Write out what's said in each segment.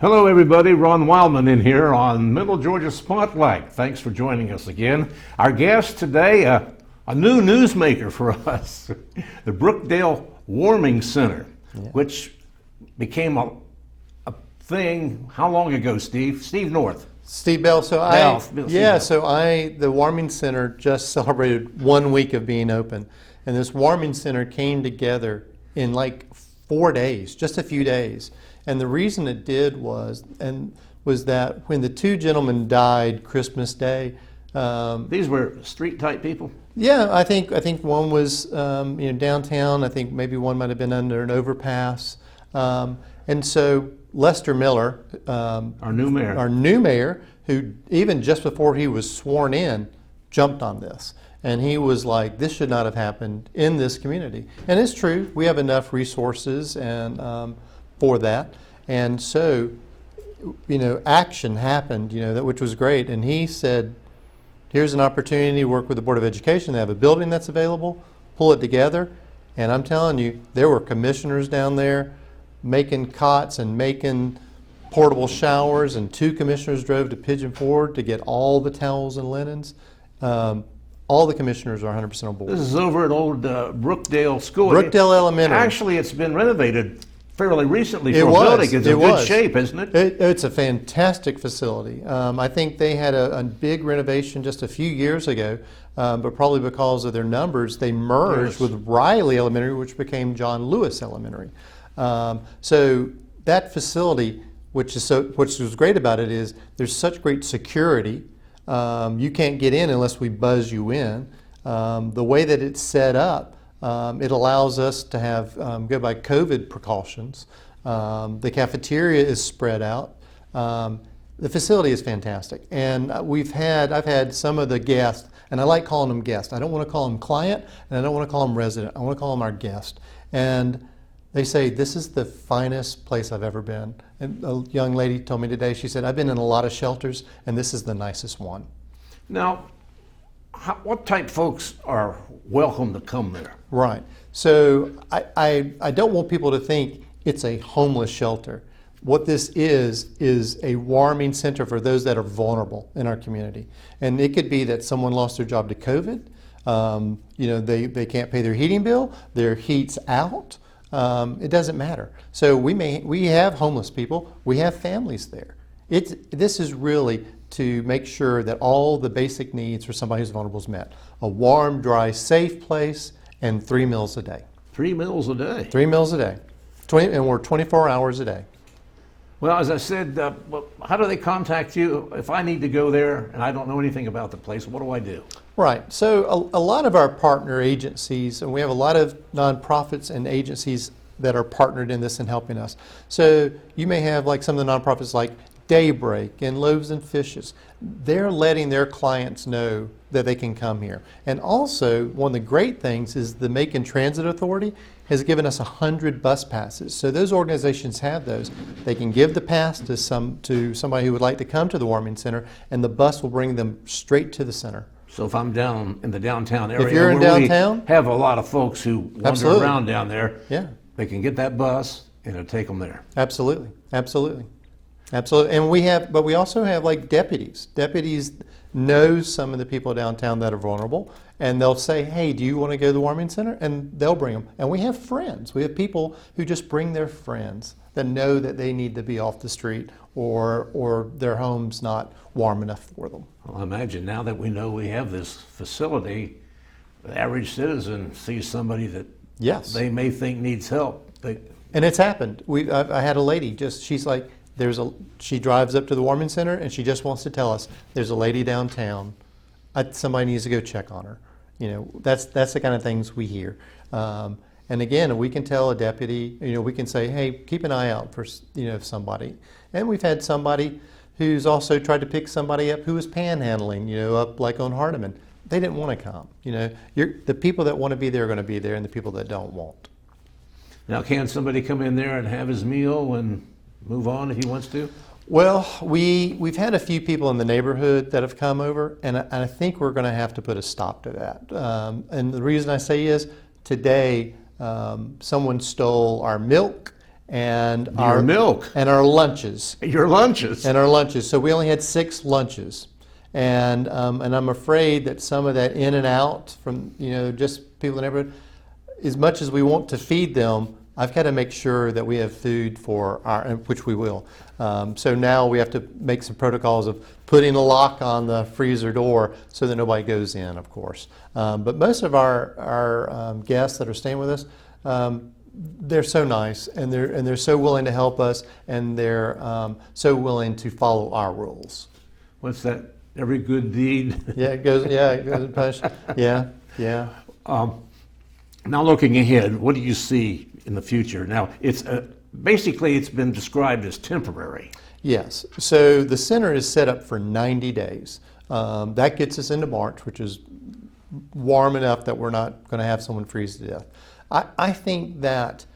Hello everybody, Ron Wildman in here on Middle Georgia Spotlight. Thanks for joining us again. Our guest today, a new newsmaker for us, the Brookdale Warming Center, which became a thing, how long ago, Steve? Steve North. Steve Bell. The Warming Center just celebrated 1 week of being open. And this Warming Center came together in like 4 days, just a few days. And the reason it did was that when the two gentlemen died Christmas Day, these were street type people. Yeah, I think one was downtown. I think maybe one might have been under an overpass. And so Lester Miller, our new mayor, who even just before he was sworn in, jumped on this. And he was like, this should not have happened in this community. And it's true, we have enough resources and for that. And so, action happened, which was great. And he said, here's an opportunity to work with the Board of Education. They have a building that's available, pull it together. And I'm telling you, there were commissioners down there making cots and making portable showers, and 2 commissioners drove to Pigeon Forge to get all the towels and linens. All the commissioners are 100% on board. This is over at old Brookdale School. Brookdale Elementary. Actually, it's been renovated fairly recently for a building. It's in good shape, isn't it? It's a fantastic facility. I think they had a big renovation just a few years ago, but probably because of their numbers, they merged with Riley Elementary, which became John Lewis Elementary. So that facility, which was great about it, is there's such great security. You can't get in unless we buzz you in. The way that it's set up, it allows us to have go by COVID precautions. The cafeteria is spread out. The facility is fantastic, and I've had some of the guests, and I like calling them guests. I don't want to call them client, and I don't want to call them resident. I want to call them our guest. And they say, this is the finest place I've ever been. And a young lady told me today, she said, I've been in a lot of shelters, and this is the nicest one. Now, what type folks are welcome to come there? Right. So I don't want people to think it's a homeless shelter. What this is a warming center for those that are vulnerable in our community. And it could be that someone lost their job to COVID. They can't pay their heating bill. Their heat's out. It doesn't matter. So we have homeless people. We have families there. This is really to make sure that all the basic needs for somebody who's vulnerable is met. A warm, dry, safe place, and 3 meals a day. 3 meals a day? 3 meals a day. And we're 24 hours a day. Well, as I said, how do they contact you if I need to go there and I don't know anything about the place? What do I do? Right. So a lot of our partner agencies, and we have a lot of nonprofits and agencies that are partnered in this and helping us. So you may have like some of the nonprofits like Daybreak and Loaves and Fishes. They're letting their clients know that they can come here. And also, one of the great things is the Macon Transit Authority has given us 100 bus passes. So those organizations have those. They can give the pass to somebody who would like to come to the Warming Center, and the bus will bring them straight to the center. So if I'm down in the downtown area, if you're in downtown, we have a lot of folks who wander around down there. Yeah, they can get that bus and it'll take them there. Absolutely, absolutely, absolutely. And we also have like deputies. Deputies know some of the people downtown that are vulnerable, and they'll say, "Hey, do you want to go to the Warming Center?" And they'll bring them. And we have friends. We have people who just bring their friends that know that they need to be off the street or their home's not warm enough for them. Well, imagine now that we know we have this facility, the average citizen sees somebody that they may think needs help. And it's happened. I had a lady, she's like, she drives up to the Warming Center and she just wants to tell us, there's a lady downtown. Somebody needs to go check on her. That's the kind of things we hear. And again, we can tell a deputy, we can say, hey, keep an eye out for, somebody. And we've had somebody who's also tried to pick somebody up who was panhandling, up like on Hardeman. They didn't want to come. The people that want to be there are going to be there, and the people that don't won't. Now, can somebody come in there and have his meal and move on if he wants to? Well, we've had a few people in the neighborhood that have come over, and I think we're going to have to put a stop to that. And the reason I say is today someone stole our milk and Your milk. and our lunches. Your lunches. And our lunches. So we only had 6 lunches. And I'm afraid that some of that in and out from, just people in the neighborhood, as much as we want to feed them, I've got to make sure that we have food for which we will. So now we have to make some protocols of putting a lock on the freezer door so that nobody goes in, of course. But most of our guests that are staying with us, they're so nice, and they're so willing to help us, and they're so willing to follow our rules. What's that? Every good deed. Yeah, it goes. Yeah, it goes punished. Yeah, yeah. Now, looking ahead, what do you see in the future? Now, it's basically it's been described as temporary. Yes. So the center is set up for 90 days. That gets us into March, which is warm enough that we're not going to have someone freeze to death. I think that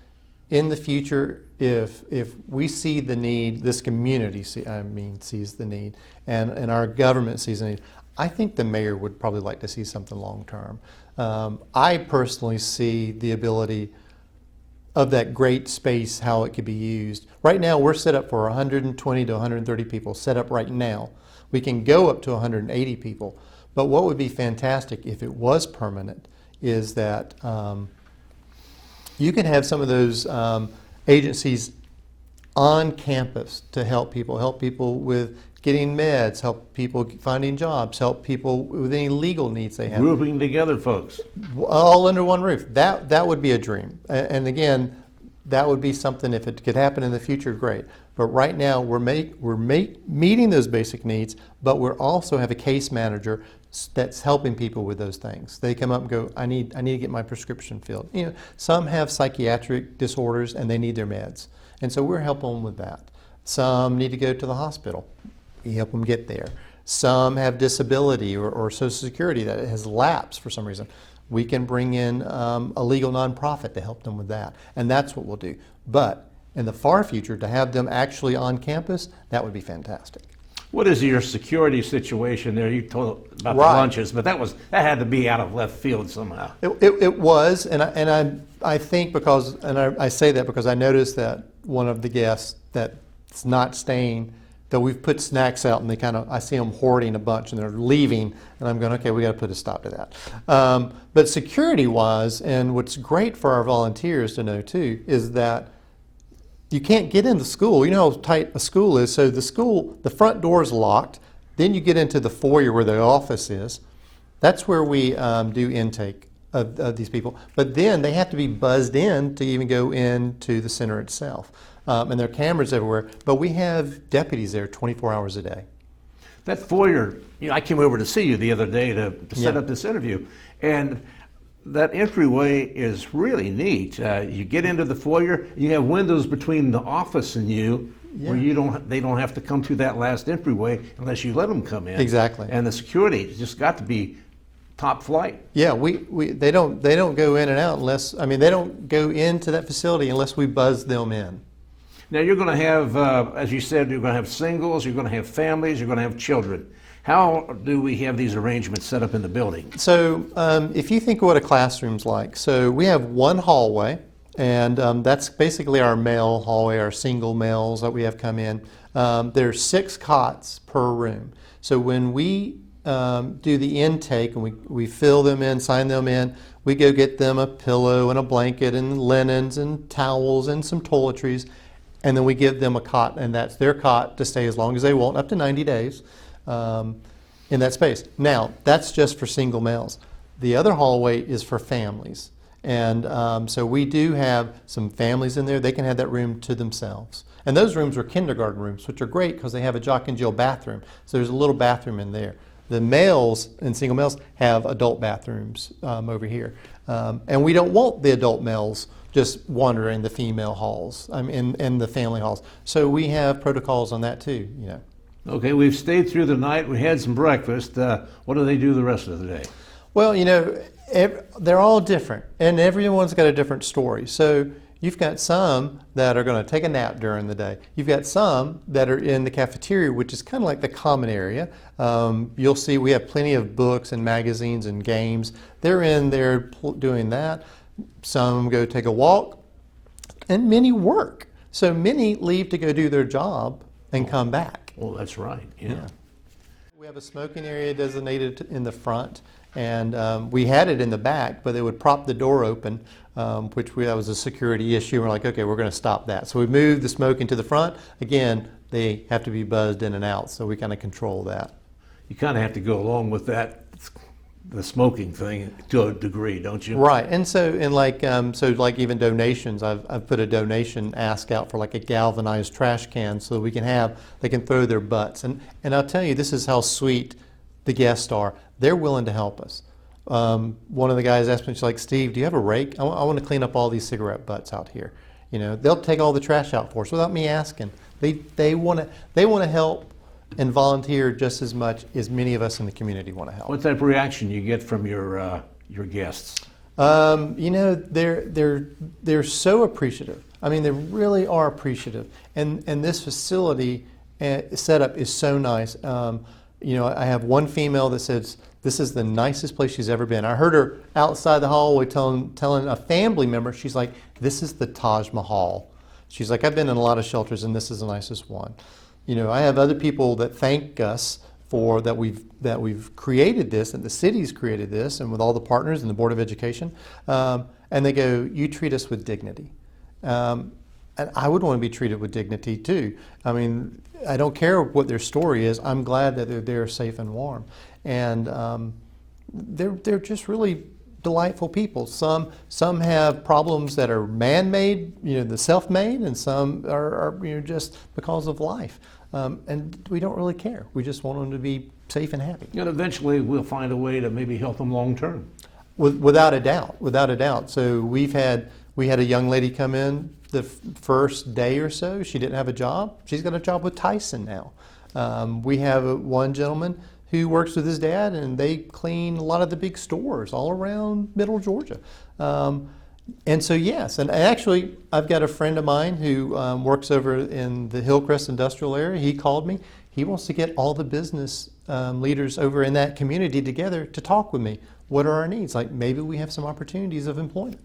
in the future, if we see the need, this community sees the need, and our government sees the need, I think the mayor would probably like to see something long term. I personally see the ability of that great space, how it could be used. Right now, we're set up for 120 to 130 people set up right now. We can go up to 180 people. But what would be fantastic if it was permanent is that you can have some of those agencies on campus to help people with getting meds, help people finding jobs, help people with any legal needs they have. Grouping together folks. All under one roof. That would be a dream. And again, that would be something, if it could happen in the future, great. But right now, we're meeting those basic needs, but we also have a case manager that's helping people with those things. They come up and go, I need to get my prescription filled. Some have psychiatric disorders and they need their meds. And so we're helping them with that. Some need to go to the hospital. We help them get there. Some have disability or Social Security that has lapsed for some reason. We can bring in a legal nonprofit to help them with that. And that's what we'll do. But in the far future, to have them actually on campus, that would be fantastic. What is your security situation there? You told about Right. the lunches, but that had to be out of left field somehow. It was, and I think because, and I say that because I noticed that one of the guests that's not staying, that we've put snacks out and I see them hoarding a bunch and they're leaving, and I'm going, okay, we got to put a stop to that. But security-wise, and what's great for our volunteers to know too, is that you can't get into school. You know how tight a school is. So the front door is locked. Then you get into the foyer where the office is. That's where we do intake of these people. But then they have to be buzzed in to even go into the center itself. And there are cameras everywhere. But we have deputies there 24 hours a day. That foyer, I came over to see you the other day to set Yeah. up this interview, and that entryway is really neat. You get into the foyer, you have windows between the office and you, Yeah. where they don't have to come through that last entryway unless you let them come in. Exactly. And the security just got to be top flight. Yeah, they don't go in and out unless, they don't go into that facility unless we buzz them in. Now you're going to have, as you said, you're going to have singles, you're going to have families, you're going to have children. How do we have these arrangements set up in the building? So if you think of what a classroom's like, so we have one hallway, and that's basically our male hallway, our single males that we have come in. There's 6 cots per room. So when we do the intake and we fill them in, sign them in, we go get them a pillow and a blanket and linens and towels and some toiletries, and then we give them a cot, and that's their cot to stay as long as they want, up to 90 days. In that space. Now, that's just for single males. The other hallway is for families. And so we do have some families in there. They can have that room to themselves. And those rooms are kindergarten rooms, which are great because they have a Jock and Jill bathroom. So there's a little bathroom in there. The males and single males have adult bathrooms over here. And we don't want the adult males just wandering the female halls, in the family halls. So we have protocols on that too, Okay, we've stayed through the night. We had some breakfast. What do they do the rest of the day? Well, they're all different, and everyone's got a different story. So you've got some that are going to take a nap during the day. You've got some that are in the cafeteria, which is kind of like the common area. You'll see we have plenty of books and magazines and games. They're in there doing that. Some go take a walk, and many work. So many leave to go do their job and come back. Well, that's right. Yeah. We have a smoking area designated in the front, and we had it in the back, but they would prop the door open, that was a security issue. We're like, okay, we're going to stop that. So we moved the smoking to the front. Again, they have to be buzzed in and out, so we kind of control that. You kind of have to go along with that, the smoking thing, to a degree, don't you? Right, and like even donations, I've put a donation ask out for like a galvanized trash can so they can throw their butts. And I'll tell you, this is how sweet the guests are. They're willing to help us. One of the guys asked me, she's like, Steve, do you have a rake? I want to clean up all these cigarette butts out here. They'll take all the trash out for us without me asking. They want to help and volunteer just as much as many of us in the community want to help. What type of reaction you get from your guests? They're so appreciative. I mean, they really are appreciative. And this facility setup is so nice. I have one female that says this is the nicest place she's ever been. I heard her outside the hallway telling a family member, she's like, this is the Taj Mahal. She's like, I've been in a lot of shelters and this is the nicest one. I have other people that thank us for that we've created this, and the city's created this, and with all the partners and the Board of Education, and they go, you treat us with dignity. And I would want to be treated with dignity too. I mean, I don't care what their story is. I'm glad that they're there safe and warm. And they're just really delightful people. Some have problems that are man-made, the self-made, and some are just because of life. And we don't really care. We just want them to be safe and happy. And eventually we'll find a way to maybe help them long term. Without a doubt. So we had a young lady come in the first day or so. She didn't have a job. She's got a job with Tyson now. We have one gentleman who works with his dad, and they clean a lot of the big stores all around Middle Georgia. And so, yes, and actually, I've got a friend of mine who works over in the Hillcrest industrial area. He called me. He wants to get all the business leaders over in that community together to talk with me. What are our needs? Like, maybe we have some opportunities of employment.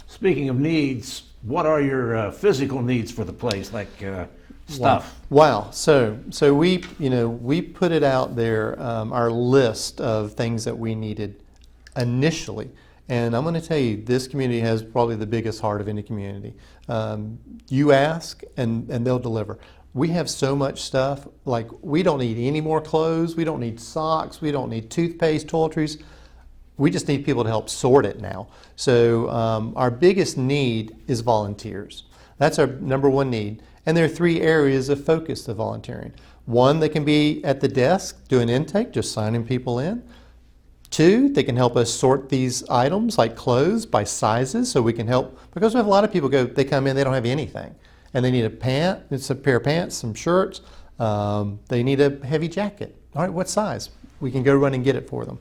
Speaking of needs, what are your physical needs for the place, like stuff? Wow. So we put it out there, our list of things that we needed initially. And I'm going to tell you, this community has probably the biggest heart of any community. You ask, and they'll deliver. We have so much stuff, like we don't need any more clothes, we don't need socks, we don't need toothpaste, toiletries. We just need people to help sort it now. So our biggest need is volunteers. That's our number one need. And there are 3 areas of focus of volunteering. One, they can be at the desk doing intake, just signing people in. 2, they can help us sort these items like clothes by sizes, so we can help, because we have a lot of people they come in, they don't have anything. And they need a pair of pants, some shirts, they need a heavy jacket. All right, what size? We can go run and get it for them.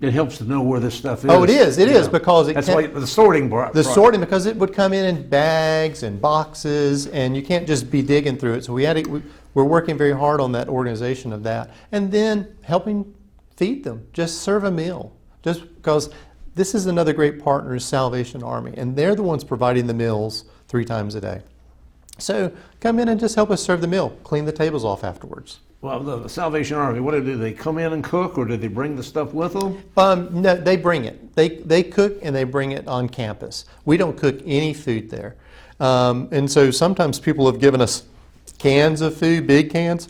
It helps to know where this stuff is. Oh, it is, because that's why the sorting part. The sorting, because it would come in bags and boxes, and you can't just be digging through it. So we're working very hard on that organization of that. And then helping feed them, just serve a meal. Just because this is another great partner is Salvation Army, and they're the ones providing the meals 3 times a day. So come in and just help us serve the meal, clean the tables off afterwards. Well, the Salvation Army, what do they come in and cook, or do they bring the stuff with them? No, they bring it. They cook and they bring it on campus. We don't cook any food there. And so sometimes people have given us cans of food, big cans.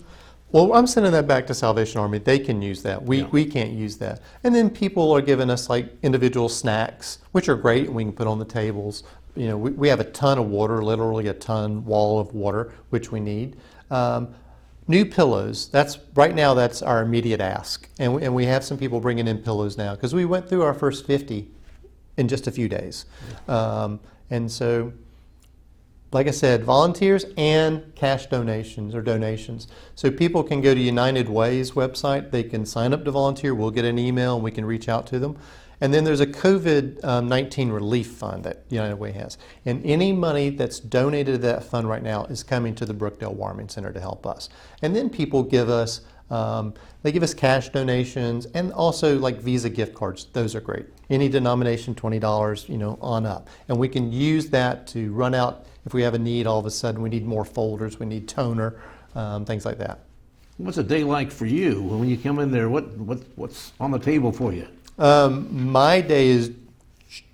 Well, I'm sending that back to Salvation Army. They can use that. We can't use that. And then people are giving us like individual snacks, which are great, and we can put on the tables. We have a ton of water, literally a ton wall of water, which we need. New pillows, that's our immediate ask. And we have some people bringing in pillows now, because we went through our first 50 in just a few days. And so, like I said, volunteers and cash donations. So people can go to United Way's website, they can sign up to volunteer, we'll get an email and we can reach out to them. And then there's a COVID-19 relief fund that United Way has. And any money that's donated to that fund right now is coming to the Brookdale Warming Center to help us. And then people give us They give us cash donations and also like Visa gift cards. Those are great. Any denomination, $20, on up. And we can use that to run out if we have a need. All of a sudden, we need more folders, we need toner, things like that. What's a day like for you when you come in there? What's on the table for you? My day is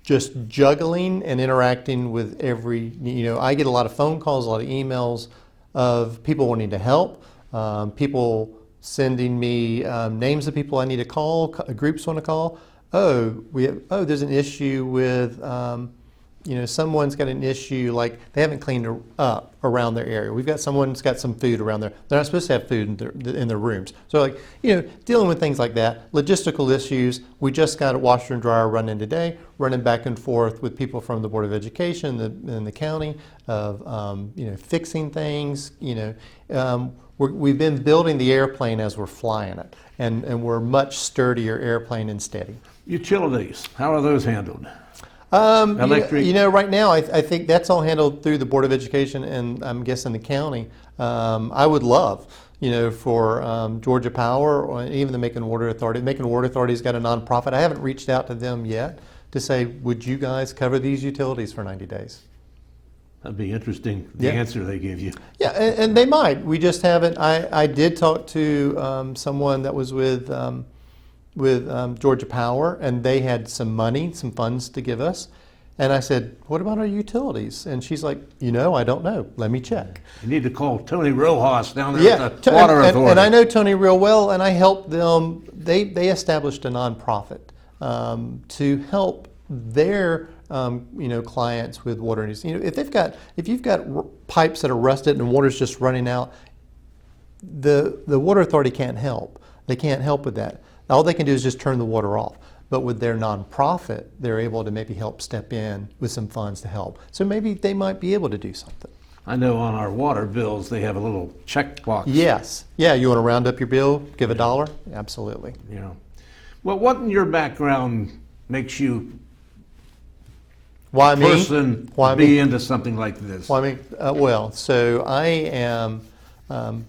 just juggling and interacting with I get a lot of phone calls, a lot of emails of people wanting to help, people sending me names of people I need to call, groups want to call. There's an issue with, someone's got an issue, like they haven't cleaned up around their area. We've got someone's got some food around there. They're not supposed to have food in their rooms. So dealing with things like that, logistical issues. We just got a washer and dryer running today, running back and forth with people from the Board of Education and the county of, fixing things, We've been building the airplane as we're flying it, and we're much sturdier airplane and steady. Utilities, how are those handled? Electric? Right now I think that's all handled through the Board of Education and I'm guessing the county. I would love, for Georgia Power or even the Macon Water Authority. Macon Water Authority's got a nonprofit. I haven't reached out to them yet to say, would you guys cover these utilities for 90 days? That'd be interesting, the answer they give you. Yeah, and they might. We just haven't. I did talk to someone that was with Georgia Power, and they had some money, some funds to give us. And I said, what about our utilities? And she's like, I don't know. Let me check. You need to call Tony Rojas down there at the Water Authority. And I know Tony real well, and I helped them. They established a nonprofit to help their clients with water needs. If you've got pipes that are rusted and water's just running out, the Water Authority can't help. They can't help with that. All they can do is just turn the water off. But with their nonprofit, they're able to maybe help step in with some funds to help. So maybe they might be able to do something. I know on our water bills they have a little check box. Yes. Yeah, you want to round up your bill, give $1? Absolutely. Well, what in your background makes you Why me? person Why be me? into something like this? So I am.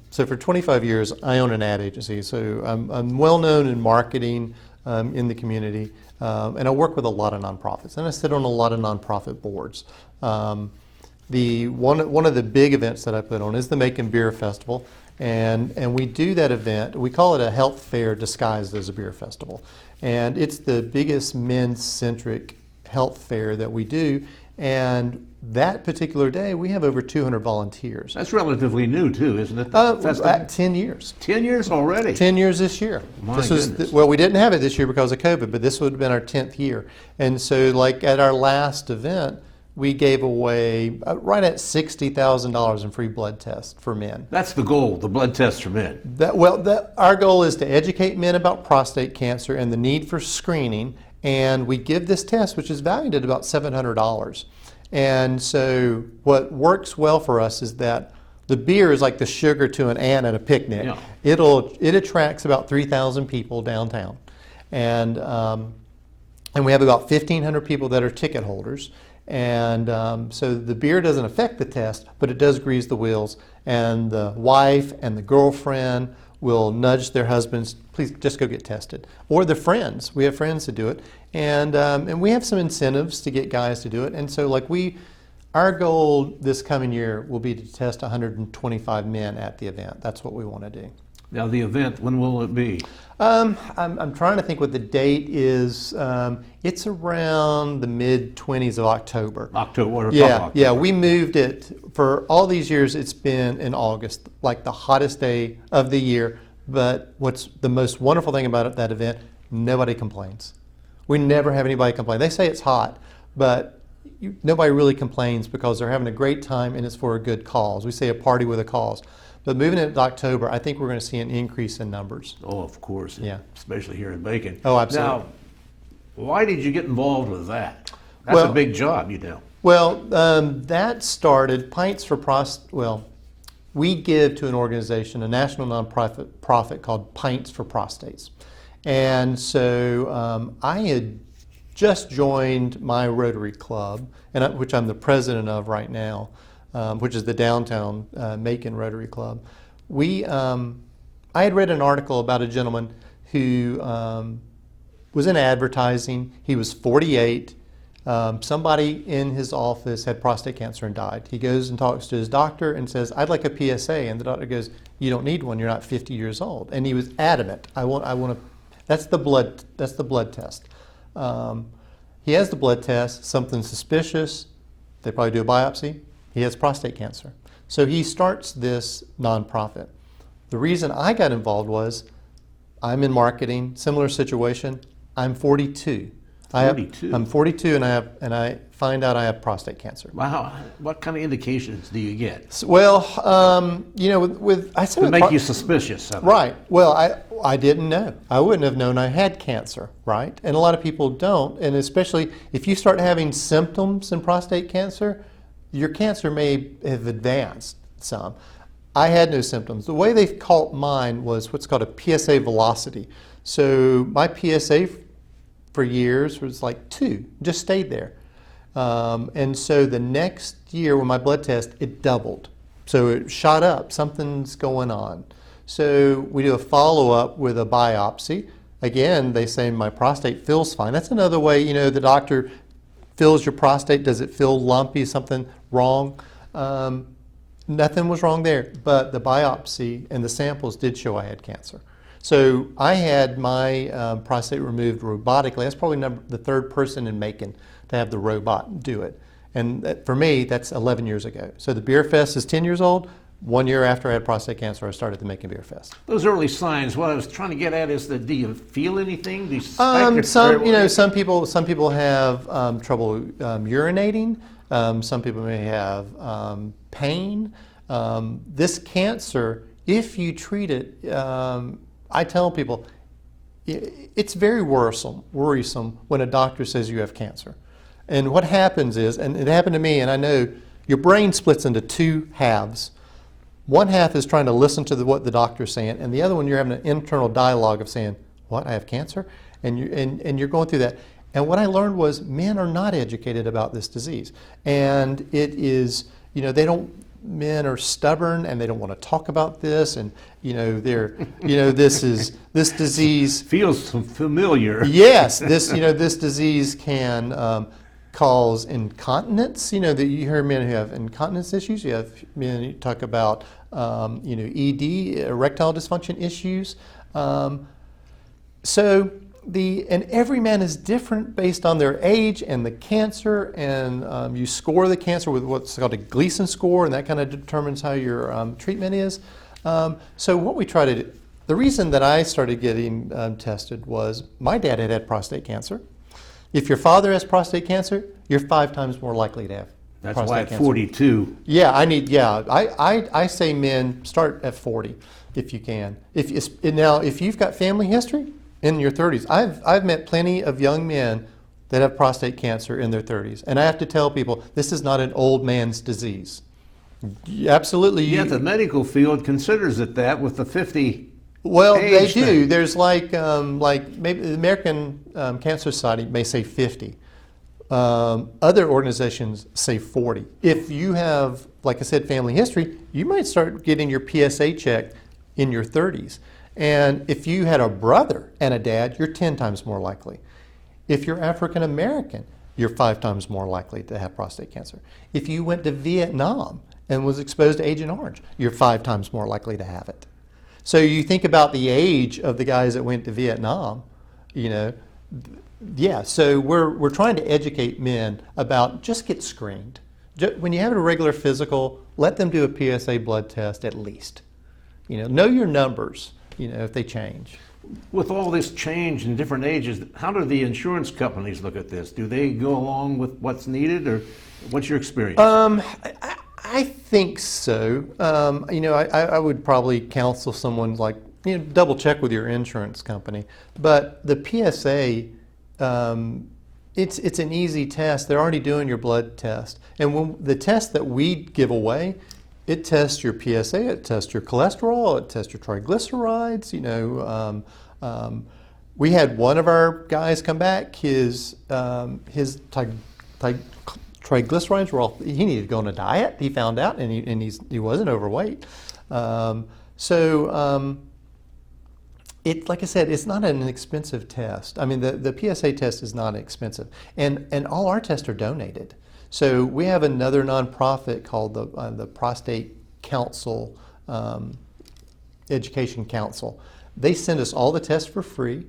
So for 25 years, I own an ad agency. So I'm well known in marketing in the community, and I work with a lot of nonprofits, and I sit on a lot of nonprofit boards. One of the big events that I put on is the Macon Beer Festival, and we do that event. We call it a health fair disguised as a beer festival, and it's the biggest men's-centric health fair that we do. And that particular day, we have over 200 volunteers. That's relatively new too, isn't it? 10 years. 10 years already? 10 years this year. My goodness. We didn't have it this year because of COVID, but this would have been our 10th year. And so like at our last event, we gave away right at $60,000 in free blood tests for men. That's the goal, the blood tests for men. Our goal is to educate men about prostate cancer and the need for screening. And we give this test, which is valued at about $700. And so what works well for us is that the beer is like the sugar to an ant at a picnic. Yeah. It attracts about 3,000 people downtown. And we have about 1,500 people that are ticket holders. And so the beer doesn't affect the test, but it does grease the wheels. And the wife and the girlfriend will nudge their husbands, please just go get tested. Or the friends, we have friends that do it. And we have some incentives to get guys to do it. And so our goal this coming year will be to test 125 men at the event. That's what we want to do. Now the event, when will it be? I'm trying to think what the date is. It's around the mid-20s of October. October. Yeah, we moved it. For all these years, it's been in August, like the hottest day of the year. But what's the most wonderful thing about that event, nobody complains. We never have anybody complain. They say it's hot, but nobody really complains because they're having a great time and it's for a good cause. We say a party with a cause. But moving it to October, I think we're going to see an increase in numbers. Oh, of course. Yeah. Especially here in Macon. Oh, absolutely. Now, why did you get involved with that? That's a big job, Well, that started Pints for Prostate. We give to an organization, a national nonprofit called Pints for Prostates. And so I had just joined my Rotary Club, which I'm the president of right now, which is the downtown Macon Rotary Club. We I had read an article about a gentleman who was in advertising. He was 48. Somebody in his office had prostate cancer and died. He goes and talks to his doctor and says, "I'd like a PSA." And the doctor goes, "You don't need one. You're not 50 years old." And he was adamant. I want to. That's the blood. That's the blood test. He has the blood test. Something suspicious. They probably do a biopsy. He has prostate cancer. So he starts this nonprofit. The reason I got involved was I'm in marketing. Similar situation. I'm 42. 42? I'm 42, and I find out I have prostate cancer. Wow. What kind of indications do you get Well, with I said to make you suspicious of it? right. Well, I didn't know. I wouldn't have known I had cancer, right? And a lot of people don't, and especially if you start having symptoms in prostate cancer, your cancer may have advanced some. I had no symptoms. The way they caught mine was what's called a PSA velocity. So my PSA for years was like 2, just stayed there. And so the next year when my blood test, it doubled. So it shot up, something's going on. So we do a follow-up with a biopsy. Again, they say my prostate feels fine. That's another way, the doctor feels your prostate. Does it feel lumpy, something wrong? Nothing was wrong there, but the biopsy and the samples did show I had cancer. So I had my prostate removed robotically. That's probably the third person in Macon to have the robot do it. And for me, that's 11 years ago. So the Beer Fest is 10 years old. 1 year after I had prostate cancer, I started the Macon Beer Fest. Those early signs, what I was trying to get at is that do you feel anything? Do you suspect Some people have trouble urinating. Some people may have pain. This cancer, if you treat it, I tell people it's very worrisome when a doctor says you have cancer. And what happens is, and it happened to me, and I know your brain splits into 2 halves. One half is trying to listen to what the doctor's saying, and the other one you're having an internal dialogue of saying, "What? I have cancer?" And you're going through that. And what I learned was men are not educated about this disease, and it is men are stubborn and they don't want to talk about this, and this disease feels familiar. Yes, this disease can cause incontinence. That you hear men who have incontinence issues. You have men who talk about ED, erectile dysfunction issues. And every man is different based on their age and the cancer, and you score the cancer with what's called a Gleason score, and that kind of determines how your treatment is. So what we try to do, the reason that I started getting tested was my dad had prostate cancer. If your father has prostate cancer, you're 5 times more likely to have That's prostate why at cancer. 42. Yeah, I say men start at 40 if you can. If you've got family history in your 30s, I've met plenty of young men that have prostate cancer in their 30s, and I have to tell people this is not an old man's disease. Absolutely. Yet the medical field considers it that with the 50. Well, they age do. thing. There's like maybe the American Cancer Society may say 50. Other organizations say 40. If you have, like I said, family history, you might start getting your PSA checked in your 30s. And if you had a brother and a dad, you're 10 times more likely. If you're African American, you're 5 times more likely to have prostate cancer. If you went to Vietnam and was exposed to Agent Orange, you're 5 times more likely to have it. So you think about the age of the guys that went to Vietnam, so we're trying to educate men about just get screened. When you have a regular physical, let them do a PSA blood test at least. Know your numbers, if they change. With all this change in different ages, how do the insurance companies look at this? Do they go along with what's needed, or what's your experience? I think so. I would probably counsel someone double check with your insurance company. But the PSA, it's an easy test. They're already doing your blood test. And when the test that we give away, it tests your PSA, it tests your cholesterol, it tests your triglycerides. We had one of our guys come back. His triglycerides were off. He needed to go on a diet. He found out, and he wasn't overweight. Like I said, it's not an expensive test. I mean, the PSA test is not expensive, and all our tests are donated. So we have another nonprofit called the Prostate Council, Education Council. They send us all the tests for free.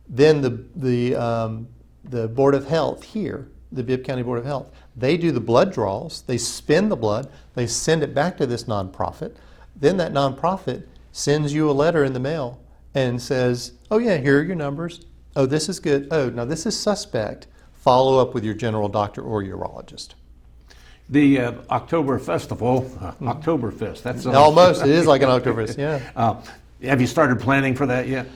Then the Board of Health here, the Bibb County Board of Health, they do the blood draws. They spin the blood. They send it back to this nonprofit. Then that nonprofit sends you a letter in the mail and says, oh yeah, here are your numbers. Oh, this is good. Oh, now this is suspect. Follow up with your general doctor or urologist. The October Festival, Oktoberfest, that's almost, it is like an Oktoberfest, yeah. Have you started planning for that yet?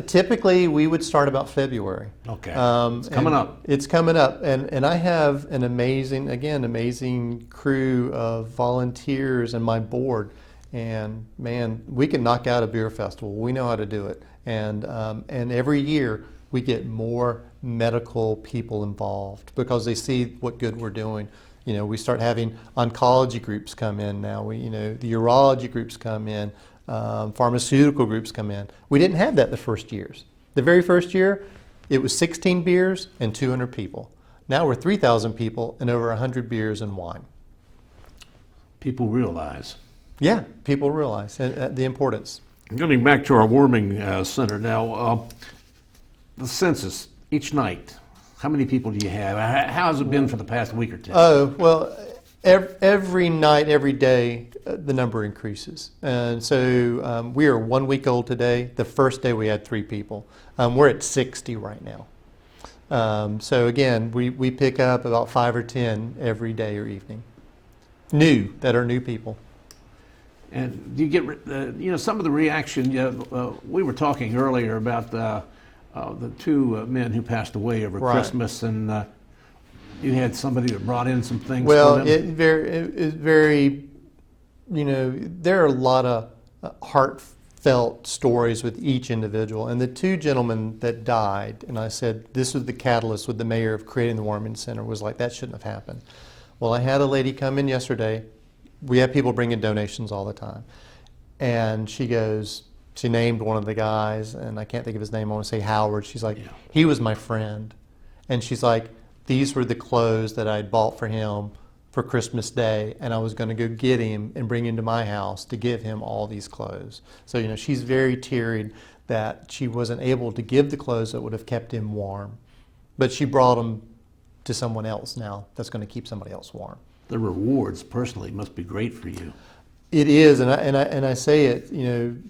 Typically, we would start about February. Okay, it's coming up. It's coming up, and I have an amazing crew of volunteers and my board. And man, we can knock out a beer festival. We know how to do it. And every year we get more medical people involved because they see what good we're doing. You know, we start having oncology groups come in now. The urology groups come in, pharmaceutical groups come in. We didn't have that the first years. The very first year, it was 16 beers and 200 people. Now we're 3,000 people and over 100 beers and wine. People realize. Yeah, people realize the importance. Getting back to our warming center now, the census each night, how many people do you have? How has it been for the past week or two? Oh, well, every night, every day, the number increases. And so we are 1 week old today. The first day we had 3 people. We're at 60 right now. So again, we pick up about 5 or 10 every day or evening. That are new people. And do you get, some of the reaction? We were talking earlier about the 2 men who passed away over Christmas, and you had somebody that brought in some things. Well, for them. It very, there are a lot of heartfelt stories with each individual. And the 2 gentlemen that died, and I said this was the catalyst with the mayor of creating the Warming Center, was like that shouldn't have happened. Well, I had a lady come in yesterday. We have people bring in donations all the time. And she named one of the guys, and I can't think of his name. I want to say Howard. She's like, he was my friend. And she's like, these were the clothes that I had bought for him for Christmas Day, and I was going to go get him and bring him to my house to give him all these clothes. So, she's very teary that she wasn't able to give the clothes that would have kept him warm. But she brought them to someone else now that's going to keep somebody else warm. The rewards personally must be great for you. It is, and I say it,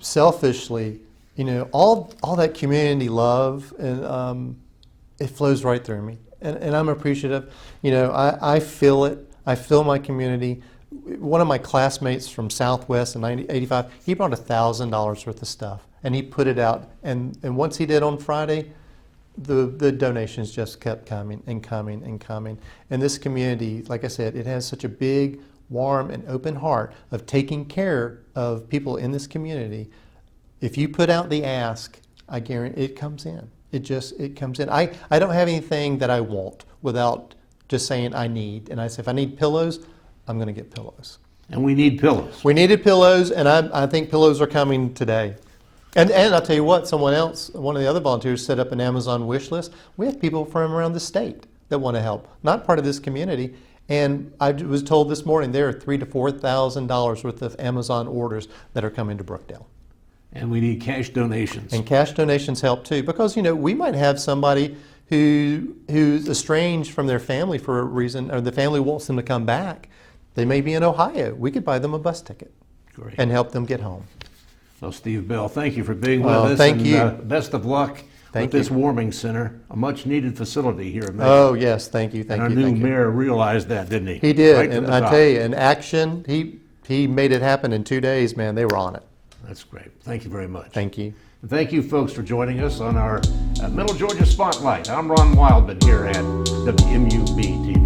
selfishly, all that community love, and it flows right through me, and I'm appreciative. I feel it. I feel my community. One of my classmates from Southwest in 1985, he brought $1,000 worth of stuff, and he put it out, and once he did on Friday, the donations just kept coming and coming and coming. And this community, like I said, it has such a big, warm, and open heart of taking care of people in this community. If you put out the ask, I guarantee it comes in. It comes in. I don't have anything that I want without just saying I need. And I say, if I need pillows, I'm going to get pillows. And we need pillows. We needed pillows, and I think pillows are coming today. And I'll tell you what, one of the other volunteers set up an Amazon wish list. We have people from around the state that want to help, not part of this community. And I was told this morning there are $3,000 to $4,000 worth of Amazon orders that are coming to Brookdale. And we need cash donations. And cash donations help too, because we might have somebody who's estranged from their family for a reason, or the family wants them to come back. They may be in Ohio. We could buy them a bus ticket. Great. And help them get home. Well, Steve Bell, thank you for being with us. Thank you. Best of luck with this warming center, a much-needed facility here in Macon. Oh, yes, thank you, thank you. And our new mayor realized that, didn't he? He did, Right and I tell you, in action, he made it happen in 2 days, man. They were on it. That's great. Thank you very much. Thank you. And thank you, folks, for joining us on our Middle Georgia Spotlight. I'm Ron Wildman here at WMUB TV.